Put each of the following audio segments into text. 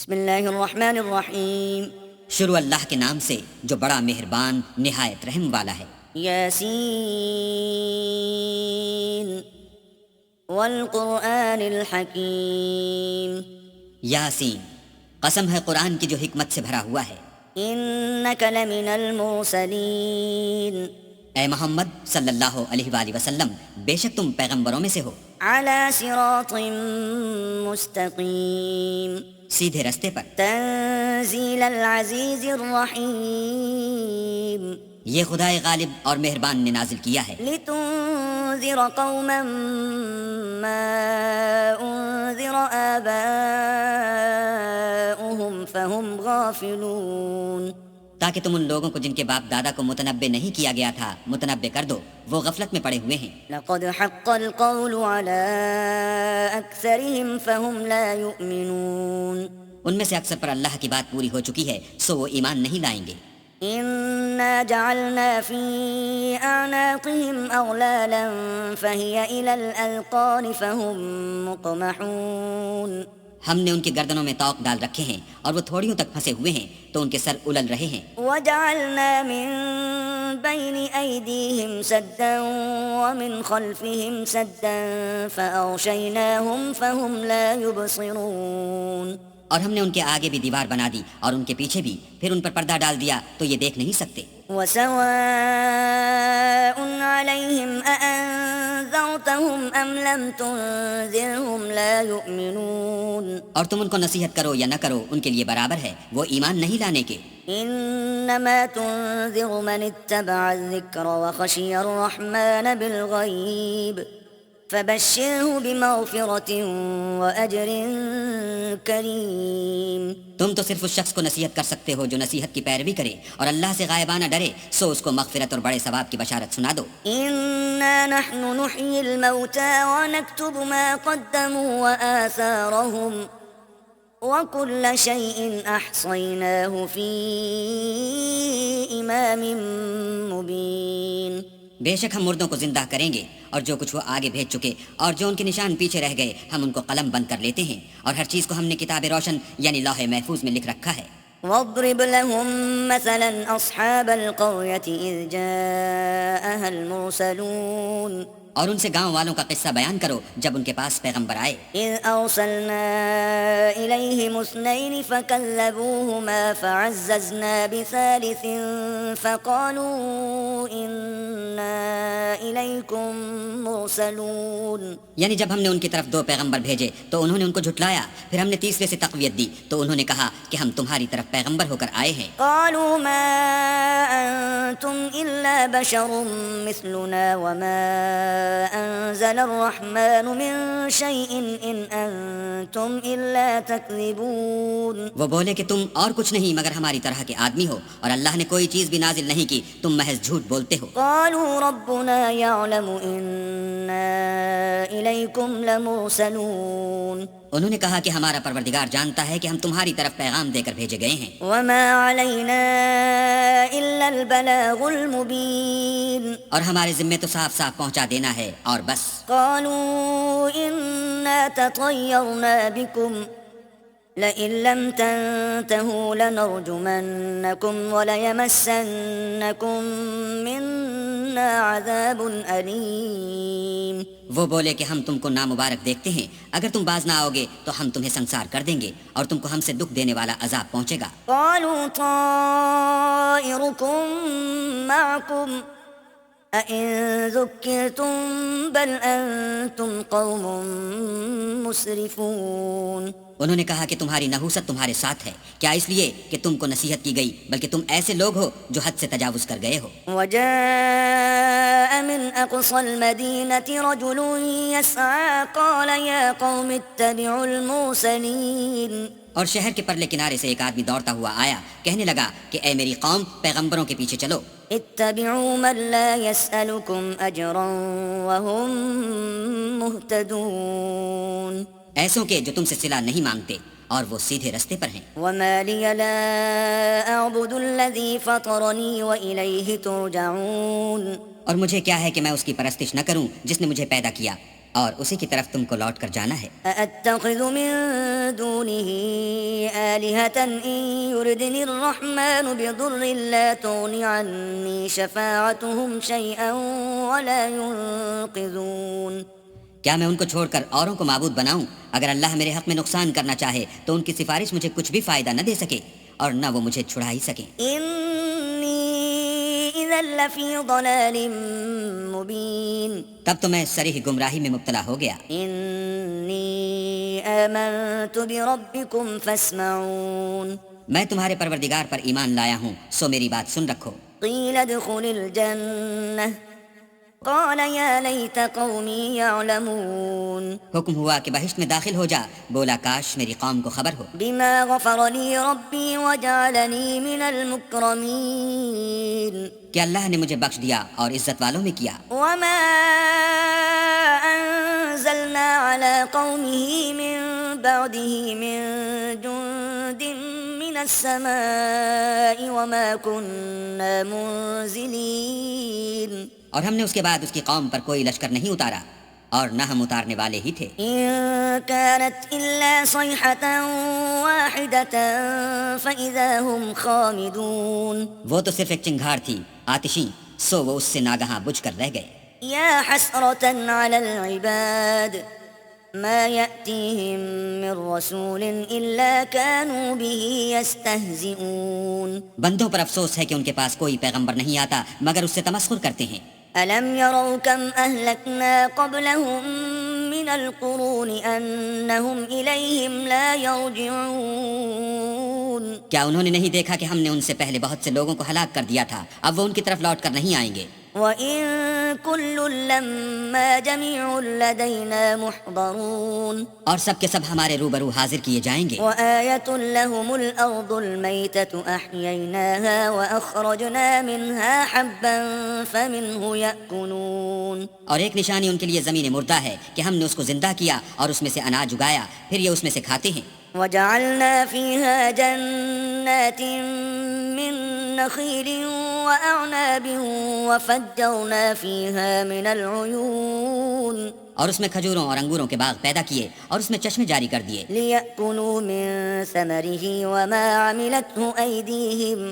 بسم اللہ الرحمن الرحیم. شروع اللہ کے نام سے جو بڑا مہربان نہایت رحم والا ہے. یاسین والقرآن الحکیم. یاسین، قسم ہے قرآن کی جو حکمت سے بھرا ہوا ہے. انک لمن المرسلین. اے محمد صلی اللہ علیہ وآلہ وسلم، بے شک تم پیغمبروں میں سے ہو، علی صراط مستقیم. سیدھے رستے پر. تنزیل العزیز الرحیم. یہ خدائے غالب اور مہربان نے نازل کیا ہے لتنذر قوما ما انذر آباؤهم فهم غافلون. تاکہ تم ان لوگوں کو جن کے باپ دادا کو متنبع نہیں کیا گیا تھا متنبع کر دو، وہ غفلت میں پڑے ہوئے ہیں. لقد حق القول على اکثرهم فهم لا يؤمنون. ان میں سے اکثر پر اللہ کی بات پوری ہو چکی ہے، سو وہ ایمان نہیں لائیں گے. انا جعلنا في اعناقهم اغلالا فهي الى الاذقان فهم مقمحون. ہم نے ان کی گردنوں میں طوق ڈال رکھے ہیں اور وہ تھوڑیوں تک پھنسے ہوئے ہیں تو ان کے سر الل رہے ہیں. وجعلنا من بين ايديهم سدا ومن خلفهم سدا فاغشيناهم فهم لا يبصرون. اور ہم نے ان کے آگے بھی دیوار بنا دی اور ان کے پیچھے بھی، پھر ان پر پردہ ڈال دیا تو یہ دیکھ نہیں سکتے. وسواء عليهم أأنذرتهم أم لم تنذرهم لا يؤمنون. اور تم ان کو نصیحت کرو یا نہ کرو ان کے لیے برابر ہے، وہ ایمان نہیں لانے کے. انما تنذر من اتبع الذکر وخشی الرحمن بالغیب فبشره بمغفرة وأجر کریم. تم تو صرف اس شخص کو نصیحت کر سکتے ہو جو نصیحت کی پیروی کرے اور اللہ سے غائبانہ ڈرے، سو اس کو مغفرت اور بڑے ثواب کی بشارت سنا دو. انا نحن نحيي الموتى ونكتب ما قدموا وآثارهم وكل شيء أحصيناه في إمام مبين. بے شک ہم مردوں کو زندہ کریں گے اور جو کچھ وہ آگے بھیج چکے اور جو ان کے نشان پیچھے رہ گئے ہم ان کو قلم بند کر لیتے ہیں، اور ہر چیز کو ہم نے کتاب روشن یعنی لوح محفوظ میں لکھ رکھا ہے. واضرب لهم مثلا أصحاب القرية إذ جاءها المرسلون. اور ان سے گاؤں والوں کا قصہ بیان کرو جب ان کے پاس پیغمبر آئے. إذ أرسلنا إليهم اثنين فكذبوهما فعززنا بثالث فقالوا إنا إليكم مرسلون. یعنی جب ہم نے ان کی طرف دو پیغمبر بھیجے تو انہوں نے ان کو جھٹلایا، پھر ہم نے تیسرے سے تقویت دی تو انہوں نے کہا کہ ہم تمہاری طرف پیغمبر ہو کر آئے ہیں. قالوا ما أنتم إلا بشر مثلنا وما أنزل الرحمن من شيء إن أنتم إلا تكذبون. وہ بولے کہ تم اور کچھ نہیں مگر ہماری طرح کے آدمی ہو اور اللہ نے کوئی چیز بھی نازل نہیں کی، تم محض جھوٹ بولتے ہو. قالوا ربنا يعلم إنا إليكم لمرسلون. انہوں نے کہا کہ ہمارا پروردگار جانتا ہے کہ ہم تمہاری طرف پیغام دے کر بھیجے گئے ہیں. وما علينا إلا البلاغ المبين. اور ہمارے ذمے تو صاف صاف پہنچا دینا ہے اور بس. قالوا إنا تطيرنا بكم لئن لم تنتهوا لنرجمنكم وليمسنكم منا عذاب أليم. وہ بولے کہ ہم تم کو نامبارک دیکھتے ہیں، اگر تم باز نہ آؤ گے تو ہم تمہیں سنسار کر دیں گے اور تم کو ہم سے دکھ دینے والا عذاب پہنچے گا. قالوا طائركم معكم أئن ذكرتم بل أنتم قوم مسرفون. انہوں نے کہا کہ تمہاری نحوست تمہارے ساتھ ہے، کیا اس لیے کہ تم کو نصیحت کی گئی، بلکہ تم ایسے لوگ ہو جو حد سے تجاوز کر گئے ہو. وجاء من أقصى المدينة رجل يسعى قال يا قوم اتبعوا المرسلين. اور شہر کے پرلے کنارے سے ایک آدمی دوڑتا ہوا آیا، کہنے لگا کہ اے میری قوم، پیغمبروں کے پیچھے چلو. اتبعوا من لا يسألكم أجرا وهم مهتدون. ایسوں کے جو تم سے صلہ نہیں مانگتے اور وہ سیدھے رستے پر ہیں. وما لي لا أعبد الذي فطرني وإليه ترجعون. اور مجھے کیا ہے کہ میں اس کی پرستش نہ کروں جس نے مجھے پیدا کیا اور اسی کی طرف تم کو لوٹ کر جانا ہے۔ أأتخذ من دونه آلهة إن يردني الرحمن بضر لا تغن عني شفاعتهم شيئا ولا ينقذون۔ کیا میں ان کو چھوڑ کر اوروں کو معبود بناؤں؟ اگر اللہ میرے حق میں نقصان کرنا چاہے تو ان کی سفارش مجھے کچھ بھی فائدہ نہ دے سکے اور نہ وہ مجھے چھڑا ہی سکیں۔ إذا لفي ضلال مبين۔ تب تو میں صریح گمراہی میں مبتلا ہو گیا۔ إني آمنت بربكم فاسمعون۔ میں تمہارے پروردگار پر ایمان لایا ہوں، سو میری بات سن رکھو۔ قيل ادخل الجنة قال يا ليت قومي يعلمون۔ حکم ہوا کہ بہشت میں داخل ہو جا، بولا کاش میری قوم کو خبر ہو۔ بما غفر لي ربي وجعلني من المكرمين۔ کہ اللہ نے مجھے بخش دیا اور عزت والوں میں کیا۔ وما أنزلنا على قومه من بعده من جند من السماء وما كنا منزلين۔ اور ہم نے اس کے بعد اس کی قوم پر کوئی لشکر نہیں اتارا اور نہ ہم اتارنے والے ہی تھے۔ إن كانت إلا صيحة واحدة فإذا هم خامدون۔ وہ تو صرف ایک چنگھاڑ تھی آتشی، سو وہ اس سے ناگہاں بجھ کر رہ گئے۔ يا حسرة على العباد ما يأتيهم من رسول إلا كانوا به يستهزئون۔ بندوں پر افسوس ہے کہ ان کے پاس کوئی پیغمبر نہیں آتا مگر اس سے تمسخر کرتے ہیں۔ ألم يروا كم أهلكنا قبلهم من القرون أنهم إليهم لا يرجعون۔ کیا انہوں نے نہیں دیکھا کہ ہم نے ان سے پہلے بہت سے لوگوں کو ہلاک کر دیا تھا، اب وہ ان کی طرف لوٹ کر نہیں آئیں گے۔ وَإِن كُلٌّ لَّمَّا جَمِيعٌ لَّدَيْنَا مُحْضَرُونَ۔ اور سب کے سب ہمارے روبرو حاضر کیے جائیں گے۔ وَآيَةٌ لَّهُمُ الْأَرْضُ الْمَيْتَةُ أَحْيَيْنَاهَا وَأَخْرَجْنَا مِنْهَا حَبًّا فَمِنْهُ يَأْكُلُونَ۔ اور ایک نشانی ان کے لیے زمین مردہ ہے کہ ہم نے اس کو زندہ کیا اور اس میں سے اناج اگایا، پھر یہ اس میں سے کھاتے ہیں۔ وَجَعَلْنَا فِيهَا جَنَّاتٍ مِّن نَّخِيلٍ وَأَعْنَابٍ وَفَجَّرْنَا فِيهَا مِنَ الْعُيُونِ۔ اور اس میں کھجوروں اور انگوروں کے باغ پیدا کیے اور اس میں چشمے جاری کر دیے۔ لِيَأْكُلُوا مِن ثَمَرِهِ وَمَا عَمِلَتْهُ أَيْدِيهِمْ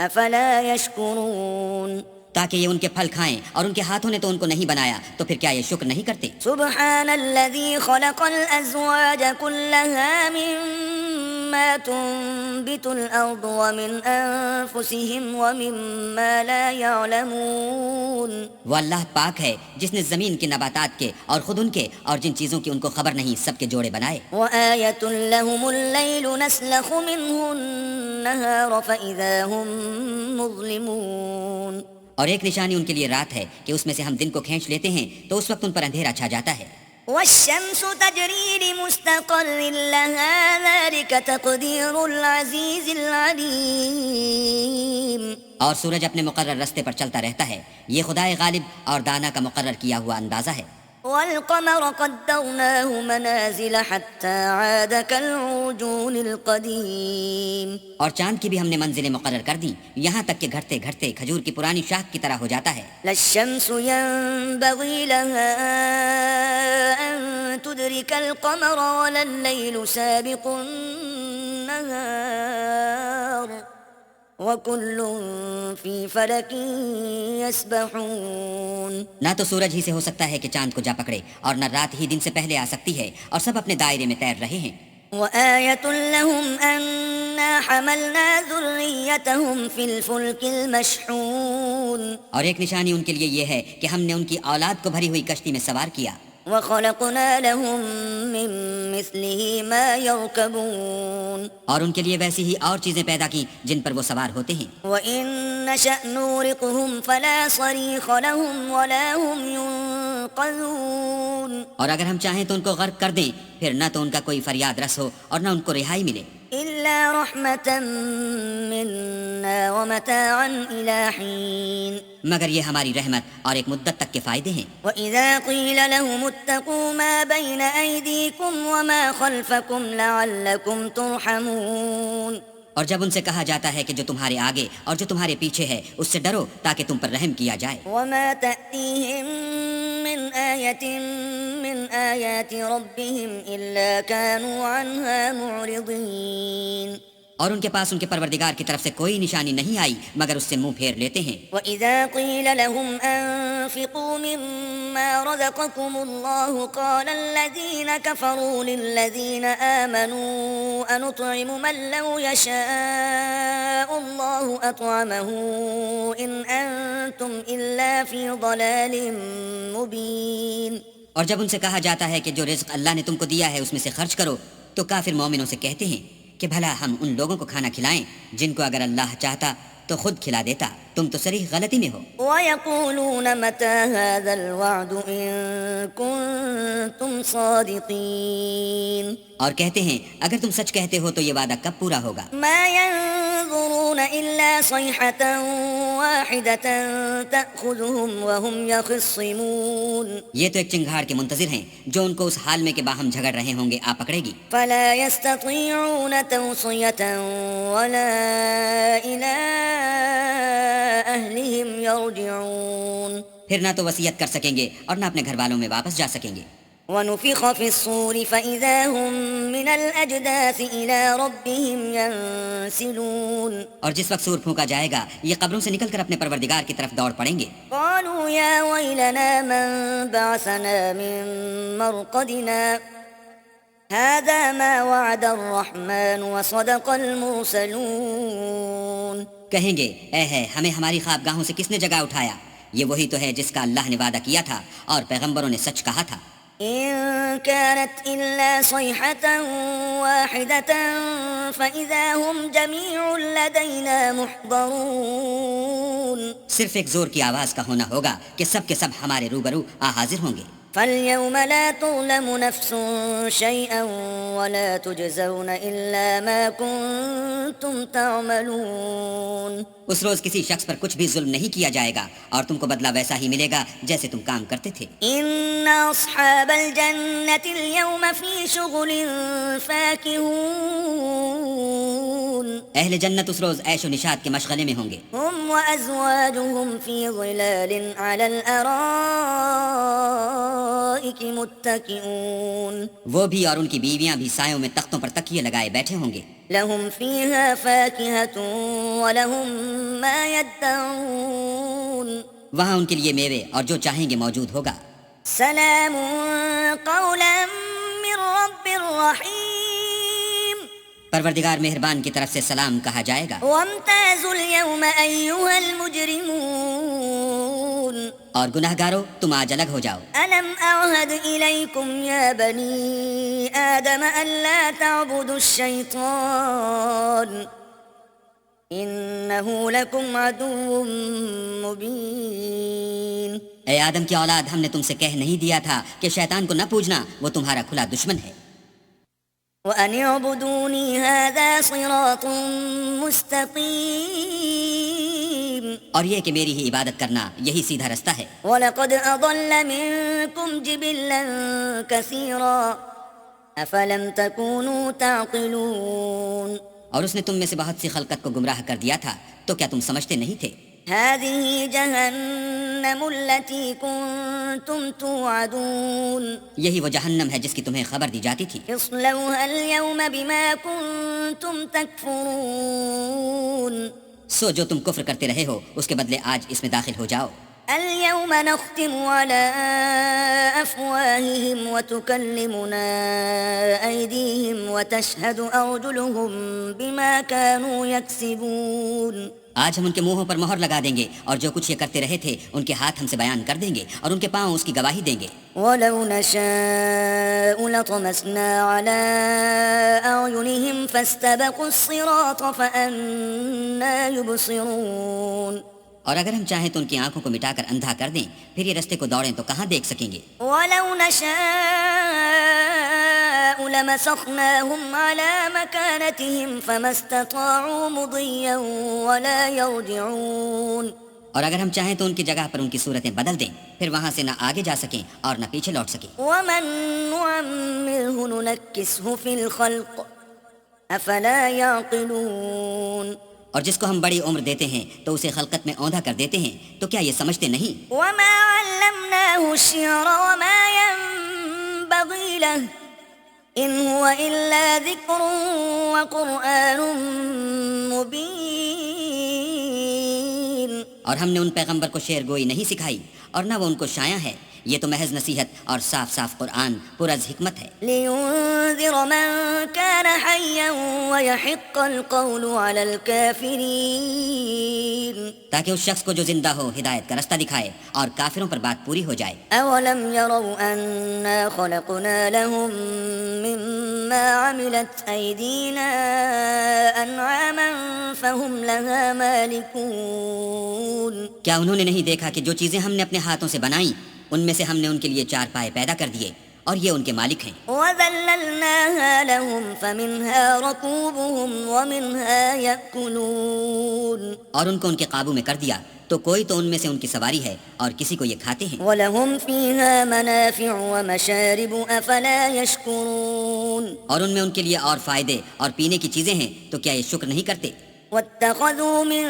أَفَلَا يَشْكُرُونَ۔ تاکہ یہ ان کے پھل کھائیں اور ان کے ہاتھوں نے تو ان کو نہیں بنایا، تو پھر کیا یہ شکر نہیں کرتے؟ سبحان الذي خلق الأزواج كلها مما تنبت الأرض ومن أنفسهم ومما لا يعلمون۔ وہ اللہ پاک ہے جس نے زمین کے نباتات کے اور خود ان کے اور جن چیزوں کی ان کو خبر نہیں سب کے جوڑے بنائے۔ وآية لهم الليل نسلخ منه النهار فإذا هم مظلمون۔ اور ایک نشانی ان کے لیے رات ہے کہ اس میں سے ہم دن کو کھینچ لیتے ہیں تو اس وقت ان پر اندھیرا چھا جاتا ہے۔ والشمس تجري لمستقر لها ذلك تقدير العزيز العليم۔ اور سورج اپنے مقرر رستے پر چلتا رہتا ہے، یہ خدائے غالب اور دانا کا مقرر کیا ہوا اندازہ ہے۔ والقمر قدرناه منازل حتى عاد كالعرجون القديم۔ اور چاند کی بھی ہم نے منزلیں مقرر کر دیں یہاں تک کہ گھٹتے گھٹتے کھجور کی پرانی شاخ کی طرح ہو جاتا ہے۔ لا الشمس ينبغي لها أن تدرك القمر ولا الليل سابق النهار وكل في فلك يسبحون۔ نہ تو سورج ہی سے ہو سکتا ہے کہ چاند کو جا پکڑے اور نہ رات ہی دن سے پہلے آ سکتی ہے، اور سب اپنے دائرے میں تیر رہے ہیں۔ وآية لهم أنا حملنا ذريتهم في الفلك المشحون۔ اور ایک نشانی ان کے لیے یہ ہے کہ ہم نے ان کی اولاد کو بھری ہوئی کشتی میں سوار کیا۔ وخلقنا لهم من مثله ما يركبون۔ اور ان کے لیے ویسی ہی اور چیزیں پیدا کی جن پر وہ سوار ہوتے ہیں۔ وإن نشأ نورقهم فلا صريخ لهم ولا هم ينقذون۔ اور اگر ہم چاہیں تو ان کو غرق کر دیں، پھر نہ تو ان کا کوئی فریاد رس ہو اور نہ ان کو رہائی ملے۔ إلا رحمة منا ومتاعا إلى حين۔ مگر یہ ہماری رحمت اور ایک مدت تک کے فائدے ہیں۔ وإذا قيل لهم اتقوا ما بين أيديكم وما خلفكم لعلكم ترحمون۔ اور جب ان سے کہا جاتا ہے کہ جو تمہارے آگے اور جو تمہارے پیچھے ہے اس سے ڈرو تاکہ تم پر رحم کیا جائے۔ وما تأتيهم من من آية من آيات ربهم إلا كانوا عنها معرضين اور ان کے پاس ان کے پروردگار کی طرف سے کوئی نشانی نہیں آئی مگر اس سے منہ پھیر لیتے ہیں۔ وَإِذَا قِيلَ لَهُمْ أَنفِقُوا مِمَّا رَزَقَكُمُ اللَّهُ قَالَ الَّذِينَ كَفَرُوا لِلَّذِينَ آمَنُوا أَنُطْعِمُ مَن لَّوْ يَشَاءُ اللَّهُ أَطْعَمَهُ إِنْ أَنتُمْ إِلَّا فِي ضَلَالٍ مُّبِينٍ۔ اور جب ان سے کہا جاتا ہے کہ جو رزق اللہ نے تم کو دیا ہے اس میں سے خرچ کرو تو کافر مومنوں سے کہتے ہیں کہ بھلا ہم ان لوگوں کو کھانا کھلائیں جن کو اگر اللہ چاہتا تو خود کھلا دیتا، تم تو صریح غلطی میں ہو۔ وَيَقُولُونَ مَتَى هَذَا الْوَعْدُ إِن كُنتُمْ صَادِقِينَ، اور کہتے ہیں اگر تم سچ کہتے ہو تو یہ وعدہ کب پورا ہوگا؟ مَا يَنظُرُونَ إِلَّا صَيْحَةً وَاحِدَةً تَأْخُذُهُمْ وَهُمْ يَخِصِّمُونَ، یہ تو ایک چنگھاڑ کے منتظر ہیں جو ان کو اس حال میں کہ باہم جھگڑ رہے ہوں گے آ پکڑے گی۔ فَلَا يَسْتَطِيعُونَ تَوْصِيَةً وَلَا إِلَىٰ أَهْلِهِمْ يَرْجِعُونَ، پھر نہ تو وصیت کر سکیں گے اور نہ اپنے گھر والوں میں واپس جا سکیں گے۔ وَنُفِخَ فِي الصُّورِ فَإِذَا هُم مِّنَ الْأَجْدَاثِ إِلَىٰ رَبِّهِمْ يَنسِلُونَ، اور جس وقت سور پھونکا جائے گا یہ قبروں سے نکل کر اپنے پروردگار کی طرف دوڑ پڑیں گے۔ قَالُوا يَا وَيْلَنَا مَن بَعَثَنَا مِن مَّرْقَدِنَا هَٰذَا مَا وَعَدَ الرَّحْمَٰنُ وَصَدَقَ الْمُرْسَلُونَ، کہیں گے اے ہے ہمیں ہماری خوابگاہوں سے کس نے جگہ اٹھایا، یہ وہی تو ہے جس کا اللہ نے وعدہ کیا تھا اور پیغمبروں نے سچ کہا تھا۔ إِن كَانَتْ إِلَّا صَيْحَةً وَاحِدَةً فَإِذَا هُمْ جَمِيعٌ لَّدَيْنَا مُحْضَرُونَ، صرف ایک زور کی آواز کا ہونا ہوگا کہ سب کے سب ہمارے روبرو حاضر ہوں گے۔ فَالْيَوْمَ لَا تُظْلَمُ نَفْسٌ شَيْئًا وَلَا تُجْزَوْنَ إِلَّا مَا كُنتُمْ تَعْمَلُونَ، اس روز کسی شخص پر کچھ بھی ظلم نہیں کیا جائے گا اور تم کو بدلہ ویسا ہی ملے گا جیسے تم کام کرتے تھے۔ إِنَّ أَصْحَابَ الْجَنَّةِ الْيَوْمَ فِي شُغُلٍ فَاكِهُونَ، اہل جنت اس روز عیش و نشاط کے مشغلے میں ہوں گے۔ هُمْ وَأَزْوَاجُهُمْ فِي ظِلَالٍ عَلَى الْأَرَائِكِ مُتَّكِئُونَ، وہ بھی اور ان کی بیویاں بھی سایوں میں تختوں پر تکیے لگائے بیٹھے ہوں گے۔ لَهُمْ فِيهَا فَاكِهَةٌ وَلَهُم مَّا يَدَّعُونَ، وہاں ان کے لیے میوے اور جو چاہیں گے موجود ہوگا۔ سلام قولا من رب رحیم، پروردگار مہربان کی طرف سے سلام کہا جائے گا۔ وامتازوا اليوم أيها المجرمون، اور گناہ گارو تم آج الگ ہو جاؤ۔ ألم أعهد إليكم يا بني آدم ألا تعبدوا الشيطان إنه لكم عدو مبين، اے آدم کی اولاد ہم نے تم سے کہہ نہیں دیا تھا کہ شیطان کو نہ پوجنا، وہ تمہارا کھلا دشمن ہے۔ وأن اعبدوني هذا صراط مستقيم، اور یہ کہ میری ہی عبادت کرنا یہی سیدھا رستہ ہے۔ ولقد أضل منكم جبلا كثيرا أفلم تكونوا تعقلون، اور اس نے تم میں سے بہت سی خلقت کو گمراہ کر دیا تھا، تو کیا تم سمجھتے نہیں تھے؟ هذه جهنم التي كنتم توعدون، یہی وہ جہنم ہے جس کی تمہیں خبر دی جاتی تھی۔ اصلوها اليوم بما كنتم تكفرون، سو جو تم کفر کرتے رہے ہو اس کے بدلے آج اس میں داخل ہو جاؤ۔ اليوم نختم على أفواههم وتكلمنا أيديهم وتشهد أرجلهم بما كانوا يكسبون، آج ہم ان کے منہوں پر مہر لگا دیں گے اور جو کچھ یہ کرتے رہے تھے ان کے ہاتھ ہم سے بیان کر دیں گے اور ان کے پاؤں اس کی گواہی دیں گے۔ ولو نشاء لطمسنا على أعينهم فاستبقوا الصراط فأنى يبصرون، اور اگر ہم چاہیں تو ان کی آنکھوں کو مٹا کر اندھا کر دیں، پھر یہ رستے کو دوڑیں تو کہاں دیکھ سکیں گے۔ ولو نشاء لمسخناهم على مكانتهم فما استطاعوا مضيا ولا يرجعون، اور اگر ہم چاہیں تو ان کی جگہ پر ان کی صورتیں بدل دیں، پھر وہاں سے نہ آگے جا سکیں اور نہ پیچھے لوٹ سکیں۔ ومن نعمره ننكسه في الخلق أفلا يعقلون، اور جس کو ہم بڑی عمر دیتے ہیں تو اسے خلقت میں اوندھا کر دیتے ہیں، تو کیا یہ سمجھتے نہیں؟ وما علمناه الشعر وما ينبغي له إن هو إلا ذكر وقرآن مبين. اور ہم نے ان پیغمبر کو شعر گوئی نہیں سکھائی اور نہ وہ ان کو شایع ہے، یہ تو محض نصیحت اور صاف صاف قرآن پرز حکمت ہے، لينذر من كان حيا ويحق القول على الكافرين. تاکہ اس شخص کو جو زندہ ہو ہدایت کا رستہ دکھائے اور کافروں پر بات پوری ہو جائے. أولم يروا أنا خلقنا لهم مما عملت أيدينا أنعاما فهم لها مالكون. کیا انہوں نے نہیں دیکھا کہ جو چیزیں ہم نے اپنے ہاتھوں سے بنائیں ان میں سے ہم نے ان کے لیے 4 پائے پیدا کر دیے اور یہ ان کے مالک ہیں. وذللناها لهم فمنها ركوبهم ومنها يأكلون. اور ان کو ان کے قابو میں کر دیا تو کوئی تو ان میں سے ان کی سواری ہے اور کسی کو یہ کھاتے ہیں. وَلَهُمْ فِيهَا مَنَافِعُ وَمَشَارِبُ أَفَلَا يَشْكُرُونَ. اور ان میں ان کے لیے اور فائدے اور پینے کی چیزیں ہیں تو کیا یہ شکر نہیں کرتے؟ وَاتَّخَذُوا مِن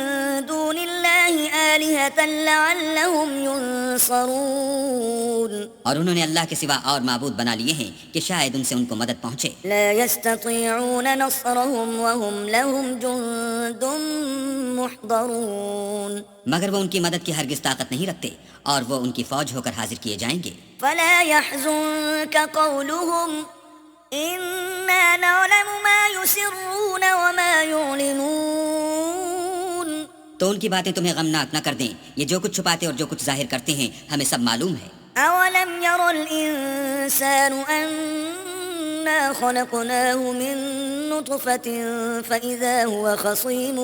دُونِ اللَّهِ آلِهَةً لَعَلَّهُمْ يُنصَرُونَ. اور انہوں نے اللہ کے سوا اور معبود بنا لیے ہیں کہ شاید ان سے ان کو مدد پہنچے. لَا يَسْتَطِيعُونَ نَصْرَهُمْ وَهُمْ لَهُمْ جُندٌ مُحْضَرُونَ. مگر وہ ان کی مدد کی ہرگز طاقت نہیں رکھتے اور وہ ان کی فوج ہو کر حاضر کیے جائیں گے. فَلَا يَحْزُنكَ قَوْلُهُمْ إِنَّا نَعْلَمُ مَا يُسِرُّونَ وَمَا يُعْلِنُونَ. تو ان کی باتیں تمہیں غمناک نہ کر دیں، یہ جو کچھ چھپاتے اور جو کچھ ظاہر کرتے ہیں ہمیں سب معلوم ہے. أَوَلَمْ يَرَ الْإِنسَانُ أَنَّا خَلَقْنَاهُ مِن نُّطْفَةٍ فَإِذَا هُوَ خَصِيمٌ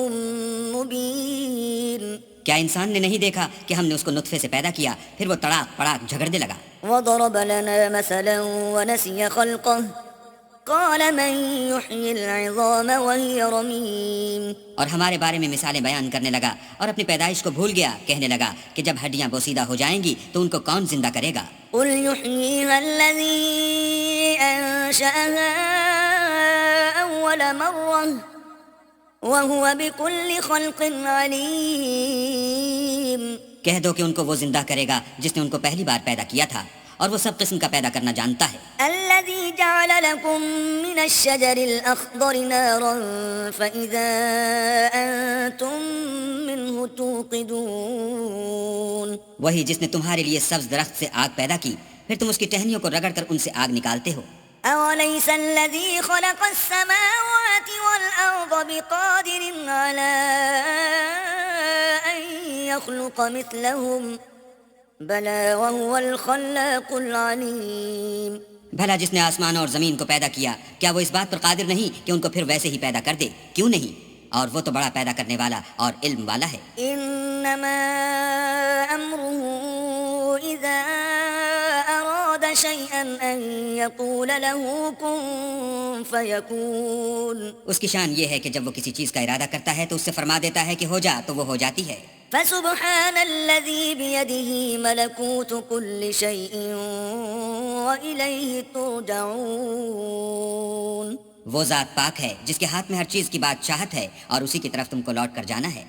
مُّبِينٌ. کیا انسان نے نہیں دیکھا کہ ہم نے اس کو نطفے سے پیدا کیا پھر وہ تڑاک پڑاک جھگڑنے لگا. وَضَرَبَ لَنَا مَثَلًا وَنَسِيَ خَلْقَهُ قَالَ مَن يُحْيِي الْعِظَامَ وَهِيَ رَمِيمٌ. اور ہمارے بارے میں مثالیں بیان کرنے لگا اور اپنی پیدائش کو بھول گیا، کہنے لگا کہ جب ہڈیاں بوسیدہ ہو جائیں گی تو ان کو کون زندہ کرے گا؟ قُلْ يُحْيِيهَا الَّذِي أَنشَأَهَا أَوَّلَ مَرَّةٍ وَهُوَ بِكُلِّ خَلْقٍ عَلِيمٌ. کہہ دو کہ ان کو وہ زندہ کرے گا جس نے ان کو پہلی بار پیدا کیا تھا اور وہ سب قسم کا پیدا کرنا جانتا ہے. الذي جعل لكم من الشجر الأخضر نارا فإذا أنتم منه توقدون. وہی جس نے تمہارے لیے سبز درخت سے آگ پیدا کی پھر تم اس کی ٹہنیوں کو رگڑ کر ان سے آگ نکالتے ہو. أوليس الذي خلق السماوات والأرض بقادر على أن يخلق مثلهم بلى وهو الخلاق العليم. بھلا جس نے آسمان اور زمین کو پیدا کیا کیا وہ اس بات پر قادر نہیں کہ ان کو پھر ویسے ہی پیدا کر دے؟ کیوں نہیں؟ اور وہ تو بڑا پیدا کرنے والا اور علم والا ہے. إنما أمره إذا أراد شيئا أن يقول له كن فيكون. اس کی شان یہ ہے کہ جب وہ کسی چیز کا ارادہ کرتا ہے تو اس سے فرما دیتا ہے کہ ہو جا تو وہ ہو جاتی ہے. فسبحان الذي بيده ملكوت كل شيء وإليه ترجعون. وہ ذات پاک ہے جس کے ہاتھ میں ہر چیز کی بادشاہت ہے اور اسی کی طرف تم کو لوٹ کر جانا ہے.